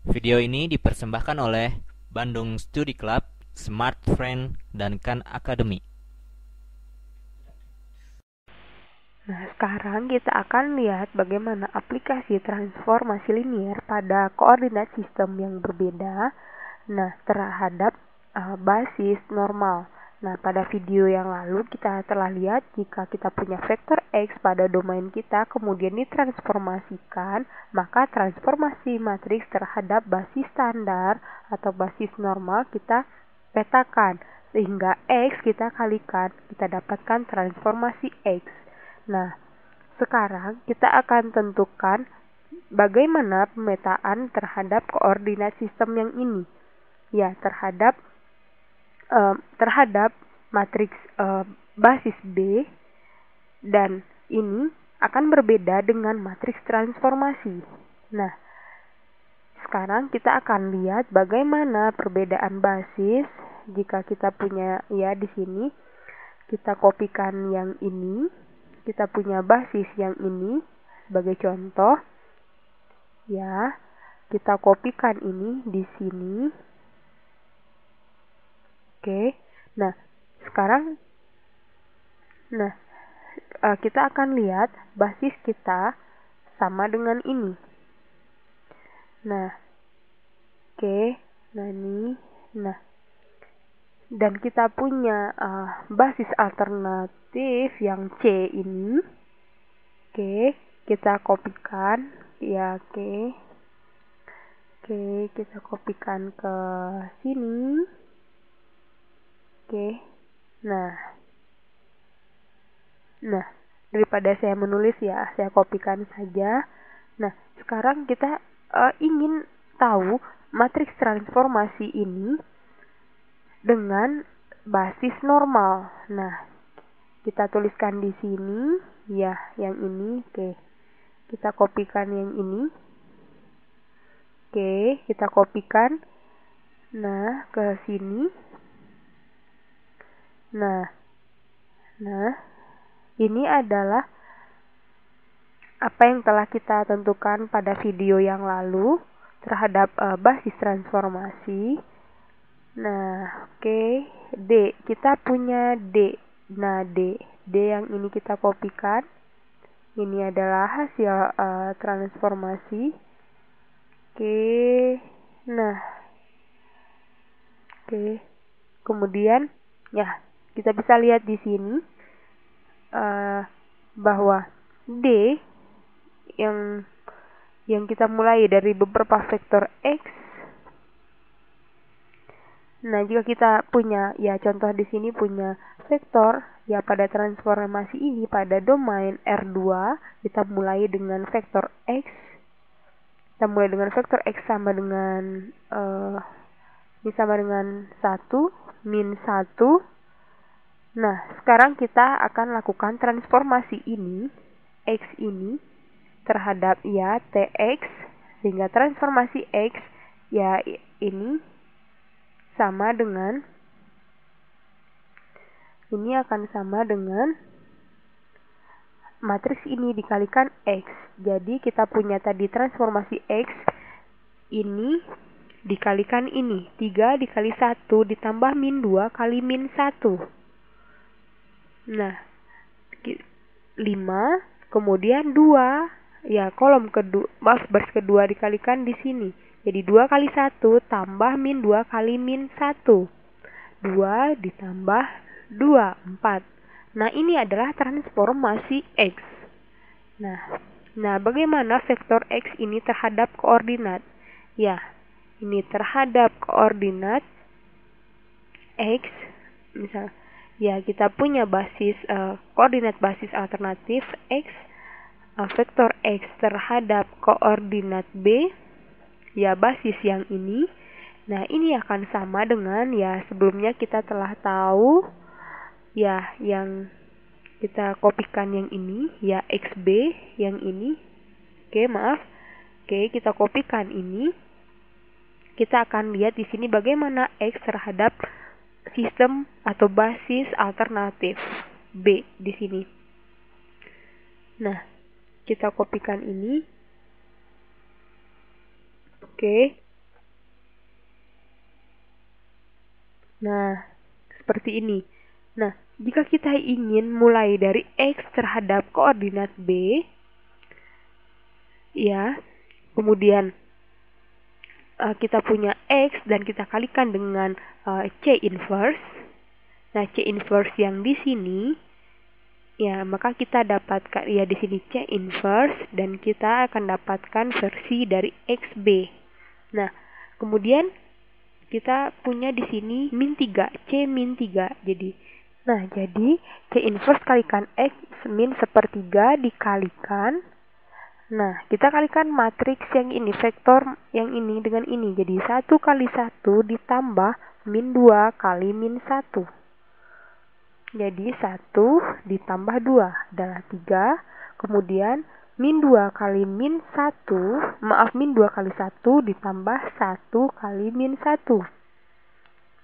Video ini dipersembahkan oleh Bandung Study Club, Smart Friend, dan Khan Academy. Nah, sekarang kita akan lihat bagaimana aplikasi transformasi linier pada koordinat sistem yang berbeda, terhadap basis normal. Nah, pada video yang lalu kita telah lihat jika kita punya vektor X pada domain kita, kemudian ditransformasikan, maka transformasi matriks terhadap basis standar atau basis normal kita petakan. Sehingga X kita kalikan, kita dapatkan transformasi X. Nah, sekarang kita akan tentukan bagaimana pemetaan terhadap koordinat sistem yang ini. Ya, terhadap matriks basis B, dan ini akan berbeda dengan matriks transformasi. Nah, sekarang kita akan lihat bagaimana perbedaan basis jika kita punya di sini kita kopikan yang ini, kita punya basis yang ini sebagai contoh. Ya, kita kopikan ini di sini. Oke. Nah, sekarang kita akan lihat basis kita sama dengan ini. Nah, oke. Nah, ini. Nah, dan kita punya basis alternatif yang C ini. Oke, kita kopikan. Ya, oke. Oke, kita kopikan ke sini. Oke. Nah, daripada saya menulis ya, saya kopikan saja. Nah, sekarang kita ingin tahu matriks transformasi ini dengan basis normal. Nah, kita tuliskan di sini ya, yang ini. Oke. Kita kopikan yang ini. Oke, kita kopikan. Nah, ke sini. Nah, ini adalah apa yang telah kita tentukan pada video yang lalu terhadap basis transformasi. Nah, oke. D, kita punya D. Nah, D yang ini kita kopikan. Ini adalah hasil transformasi. Oke. Nah, oke. Kemudian, ya, kita bisa lihat di sini bahwa D yang kita mulai dari beberapa vektor X. Nah, jika kita punya contoh di sini punya vektor pada transformasi ini pada domain R2, kita mulai dengan vektor X. Kita mulai dengan vektor X sama dengan ini sama dengan 1 min 1. Nah, sekarang kita akan lakukan transformasi ini X ini terhadap TX, sehingga transformasi X ini sama dengan akan sama dengan matriks ini dikalikan X. Jadi kita punya tadi transformasi X ini dikalikan ini, 3 dikali 1 ditambah min 2 kali min 1. Nah, 5, kemudian 2, kolom kedua, baris kedua dikalikan di sini. Jadi 2 kali 1 tambah min 2 kali min 1. 2 ditambah 2, 4. Nah, ini adalah transformasi X. Nah, bagaimana vektor X ini terhadap koordinat? Ya, ini terhadap koordinat X, misal kita punya basis koordinat basis alternatif X, vektor X terhadap koordinat B, basis yang ini. Nah, ini akan sama dengan sebelumnya kita telah tahu yang kita kopikan yang ini XB yang ini. Oke, kita kopikan ini. Kita akan lihat di sini bagaimana X terhadap sistem atau basis alternatif B di sini. Nah, kita kopikan ini. Oke. Nah, seperti ini. Nah, jika kita ingin mulai dari X terhadap koordinat B, ya, kemudian kita punya X dan kita kalikan dengan C inverse. Nah, C inverse yang di sini, ya, maka kita dapatkan, ya, di sini C inverse dan kita akan dapatkan versi dari XB. Nah, kemudian kita punya di sini min 3, C min 3. Jadi C inverse kalikan X min sepertiga dikalikan. Nah, kita kalikan matriks yang ini, vektor yang ini dengan ini. Jadi 1 kali 1 ditambah min 2 kali min 1. Jadi 1 ditambah 2 adalah 3. Kemudian min 2 kali min 1, min 2 kali 1 ditambah 1 kali min 1.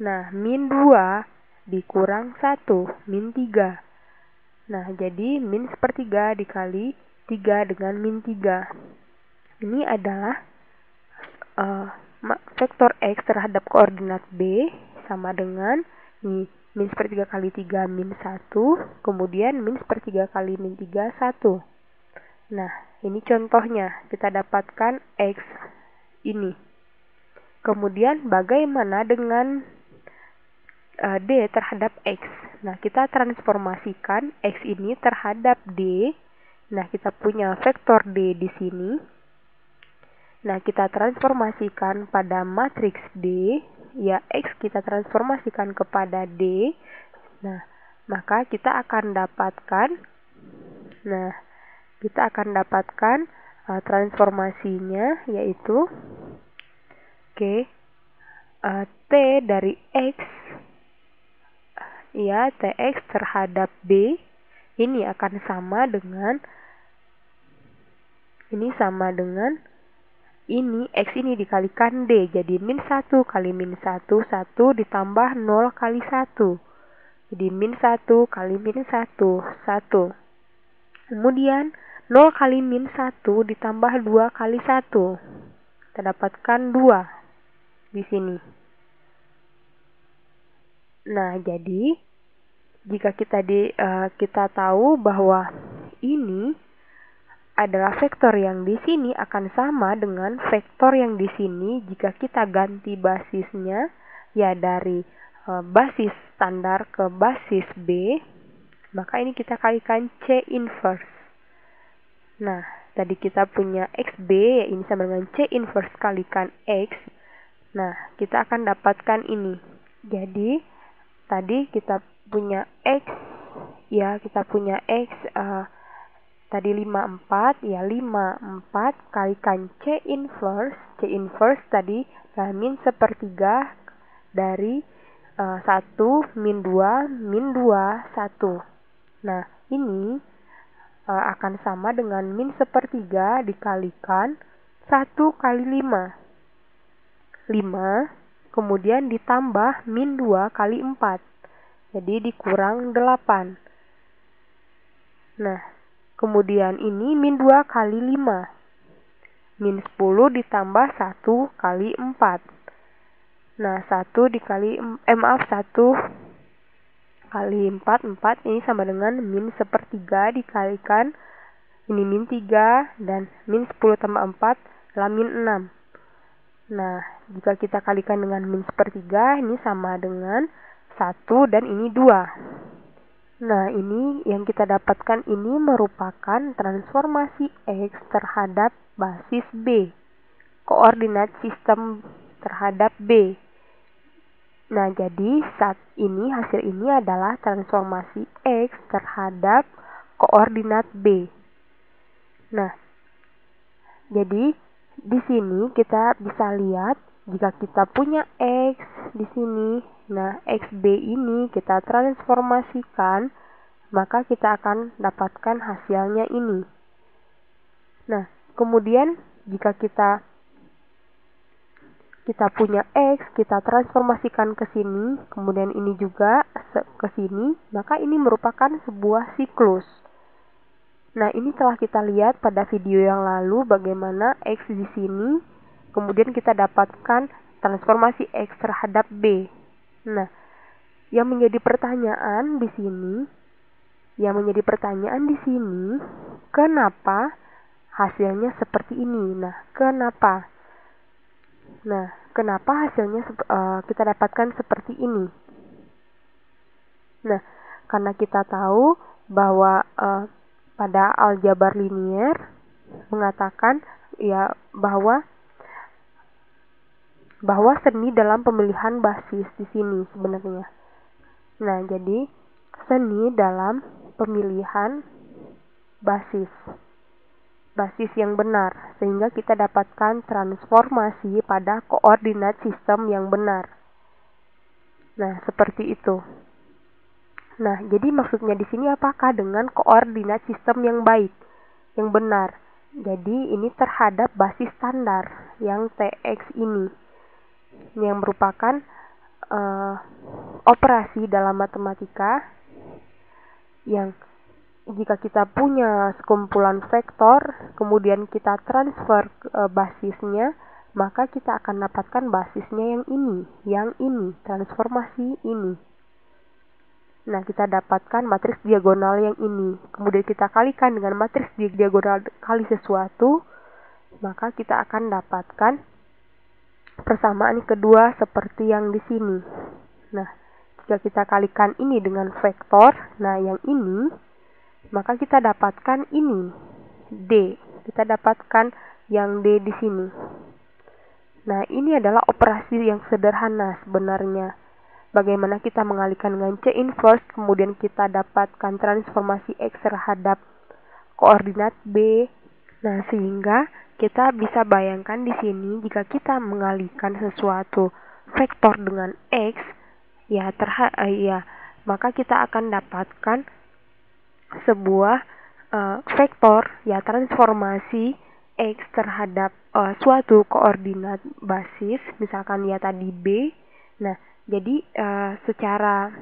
Nah, min 2 dikurang 1, min 3. Nah, jadi min sepertiga dikali 3 dengan min 3. Ini adalah vektor X terhadap koordinat B sama dengan min sepertiga kali 3 min 1, kemudian min sepertiga kali min 3, 1. Nah, ini contohnya, kita dapatkan X ini. Kemudian bagaimana dengan D terhadap X? Nah, kita transformasikan X ini terhadap D. Nah, kita punya vektor D di sini. Nah, kita transformasikan pada matriks D, ya, X kita transformasikan kepada D. Nah, maka kita akan dapatkan, transformasinya yaitu T dari X, ya, Tx terhadap B ini akan sama dengan ini X ini dikalikan D. Jadi min 1 kali min 1, 1 ditambah 0 kali 1. Jadi min 1 kali min 1, 1. Kemudian 0 kali min 1 ditambah 2 kali 1. Kita dapatkan 2 di sini. Nah, jadi jika kita tahu bahwa ini adalah vektor yang di sini akan sama dengan vektor yang di sini jika kita ganti basisnya, ya, dari basis standar ke basis B, maka ini kita kalikan C inverse. Nah, tadi kita punya XB, ya, ini sama dengan C inverse kalikan X. Nah, kita akan dapatkan ini. Jadi tadi kita punya X, ya, tadi 54, ya, 54 kalikan C inverse. C inverse tadi min sepertiga dari 1 min 2 min 2 1. Nah, ini akan sama dengan min sepertiga dikalikan 1 kali 5. 5 kemudian ditambah min 2 kali 4. Jadi dikurang 8. Nah, kemudian ini min 2 kali 5. Min 10 ditambah 1 kali 4. Nah, 1 kali 4 ini sama dengan min sepertiga dikalikan ini min 3 dan min 10 tambah 4 adalah min 6. Nah, jika kita kalikan dengan min sepertiga, ini sama dengan 1 dan ini 2. Nah, ini yang kita dapatkan ini merupakan transformasi X terhadap basis B, koordinat sistem terhadap B. Nah, jadi hasil ini adalah transformasi X terhadap koordinat B. Nah, jadi di sini kita bisa lihat jika kita punya X di sini, nah, XB ini kita transformasikan, maka kita akan dapatkan hasilnya ini. Nah, kemudian jika kita punya X, kita transformasikan ke sini, kemudian ini juga ke sini, maka ini merupakan sebuah siklus. Nah, ini telah kita lihat pada video yang lalu bagaimana X di sini, kemudian kita dapatkan transformasi X terhadap B. Nah, yang menjadi pertanyaan di sini, kenapa hasilnya seperti ini? Kenapa hasilnya kita dapatkan seperti ini? Nah, karena kita tahu bahwa pada aljabar linier mengatakan ya bahwa seni dalam pemilihan basis di sini sebenarnya. Nah, jadi seni dalam pemilihan basis yang benar, sehingga kita dapatkan transformasi pada koordinat sistem yang benar. Nah, seperti itu. Nah, jadi maksudnya di sini apakah dengan koordinat sistem yang baik, yang benar. Jadi ini terhadap basis standar yang TX ini, yang merupakan operasi dalam matematika yang jika kita punya sekumpulan vektor, kemudian kita transfer basisnya, maka kita akan dapatkan basisnya yang ini, transformasi ini. Nah, kita dapatkan matriks diagonal yang ini. Kemudian kita kalikan dengan matriks diagonal kali sesuatu, maka kita akan dapatkan persamaan kedua seperti yang di sini. Nah, jika kita kalikan ini dengan vektor, nah yang ini, maka kita dapatkan ini, D. Kita dapatkan yang D di sini. Nah, ini adalah operasi yang sederhana sebenarnya. Bagaimana kita mengalihkan dengan C inverse, kemudian kita dapatkan transformasi X terhadap koordinat B. Nah, sehingga kita bisa bayangkan di sini jika kita mengalihkan sesuatu vektor dengan X, maka kita akan dapatkan sebuah vektor, transformasi X terhadap suatu koordinat basis, misalkan tadi B. Nah, jadi secara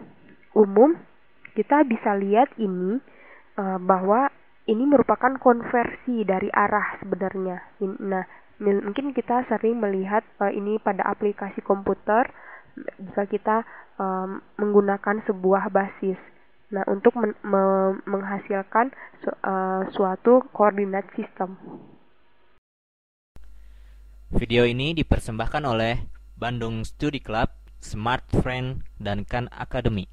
umum kita bisa lihat ini bahwa ini merupakan konversi dari arah sebenarnya. Nah, mungkin kita sering melihat ini pada aplikasi komputer jika kita menggunakan sebuah basis. Nah, untuk menghasilkan suatu koordinat sistem. Video ini dipersembahkan oleh Bandung Study Club, Smart Friend, dan Khan Academy.